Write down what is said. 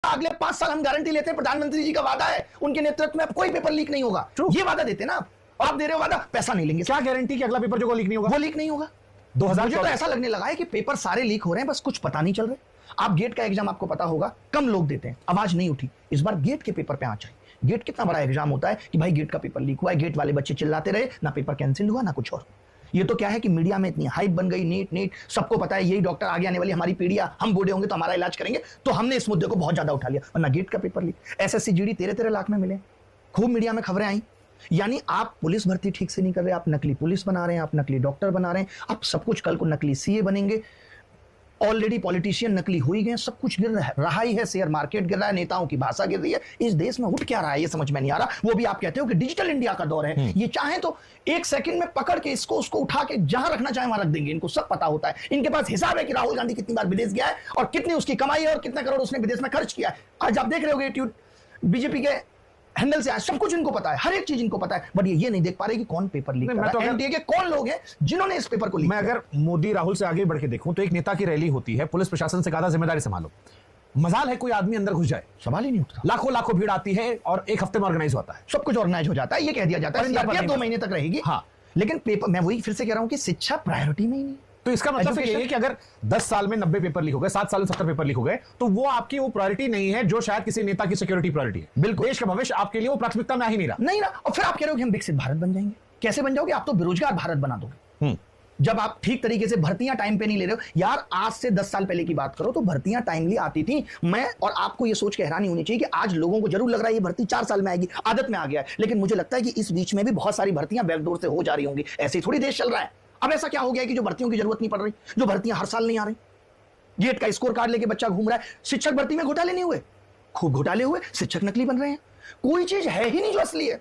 अगले 5 साल हम गारंटी लेते हैं, प्रधानमंत्री जी का वादा है, उनके नेतृत्व में कोई पेपर लीक नहीं होगा। ये वादा देते ना आप दे रहे हो वादा, पैसा नहीं लेंगे। क्या गारंटी कि अगला पेपर जो लीक नहीं होगा? वो लीक नहीं होगा। 2000 मुझे तो ऐसा लगने लगा है कि पेपर सारे लीक हो रहे हैं, बस कुछ पता नहीं चल रहे। आप गेट का एग्जाम आपको पता होगा, कम लोग देते हैं, आवाज नहीं उठी। इस बार गेट के पेपर पे आ चाहिए। गेट कितना बड़ा एग्जाम होता है कि भाई गेट का पेपर लीक हुआ है, गेट वाले बच्चे चिल्लाते रहे, ना पेपर कैंसिल हुआ ना कुछ और। ये तो क्या है कि मीडिया में इतनी हाइप बन गई, नीट सबको पता है यही डॉक्टर आगे आने वाली हमारी पीढ़ियां, हम बूढ़े होंगे तो हमारा इलाज करेंगे, तो हमने इस मुद्दे को बहुत ज्यादा उठा लिया। वरना गेट का paper leak, SSC GD 13-13 lakh में मिले, खूब मीडिया में खबरें आई। यानी आप पुलिस भर्ती ठीक से नहीं कर रहे, आप नकली पुलिस बना रहे हैं, आप नकली डॉक्टर बना रहे हैं, आप सब कुछ, कल को नकली सीए बनेंगे। ऑलरेडी पॉलिटिशियन नकली हो ही गए, सब कुछ गिर रहा ही है, शेयर मार्केट गिर रहा है, नेताओं की भाषा गिर रही है। इस देश में उठ क्या रहा है ये समझ में नहीं आ रहा। वो भी आप कहते हो कि डिजिटल इंडिया का दौर है, ये चाहे तो एक सेकंड में पकड़ के इसको उसको उठा के जहां रखना चाहे वहां रख देंगे। इनको सब पता होता है, इनके पास हिसाब है कि राहुल गांधी कितनी बार विदेश गया है और कितनी उसकी कमाई है और कितना करोड़ उसने विदेश में खर्च किया है। आज आप देख रहे होगे यूट्यूब बीजेपी के हैंडल से, आज सब कुछ इनको पता है, हर एक चीज इनको पता है, बट ये नहीं देख पा रहे कि कौन पेपर लीक कर रहा है, एनडीए के कौन लोग हैं जिन्होंने इस पेपर को लीक। मैं अगर मोदी राहुल से आगे बढ़ के देखूं तो एक नेता की रैली होती है, पुलिस प्रशासन से कहा था जिम्मेदारी संभालो, मजाल है कोई आदमी अंदर घुस जाए, सवाल ही नहीं उठता। लाखों भीड़ आती है और एक हफ्ते में ऑर्गेनाइज होता है, सब कुछ ऑर्गेनाइज हो जाता है, ये कह दिया जाता है 2 महीने तक रहेगी। हाँ, लेकिन पेपर, मैं वही फिर से कह रहा हूं कि शिक्षा प्रायोरिटी में ही नहीं। तो इसका मतलब ये है कि अगर 10 साल में 90 पेपर लीक हो गए, 7 साल में 70 पेपर लीक हो गए, तो वो आपकी वो प्रायोरिटी नहीं है जो शायद किसी नेता की सिक्योरिटी प्रायोरिटी है। बिल्कुल, देश का भविष्य आपके लिए वो प्राथमिकता में आ ही नहीं रहा। और फिर आप कह रहे हो कि हम विकसित भारत बन जाएंगे। कैसे बन जाओगे? आप तो बेरोजगार भारत बना दोगे। जब आप ठीक तरीके से भर्तियां टाइम पे नहीं ले रहे हो। यार आज से 10 साल पहले की बात करो तो भर्तियां टाइमली आती थी। मैं और आपको ये सोच के हैरानी होनी चाहिए कि आज लोगों को जरूर लग रहा है ये भर्ती 4 साल में आएगी, आदत में आ गया है, लेकिन मुझे लगता है कि इस बीच में भी बहुत सारी भर्तियां बैकडोर से हो जा रही होंगी। ऐसे ही थोड़ी देश चल रहा है। अब ऐसा क्या हो गया कि जो भर्तियों की जरूरत नहीं पड़ रही, जो भर्तियां हर साल नहीं आ रही, गेट का स्कोर कार्ड लेके बच्चा घूम रहा है। शिक्षक भर्ती में घोटाले नहीं हुए, खूब घोटाले हुए, शिक्षक नकली बन रहे हैं। कोई चीज है ही नहीं जो असली है।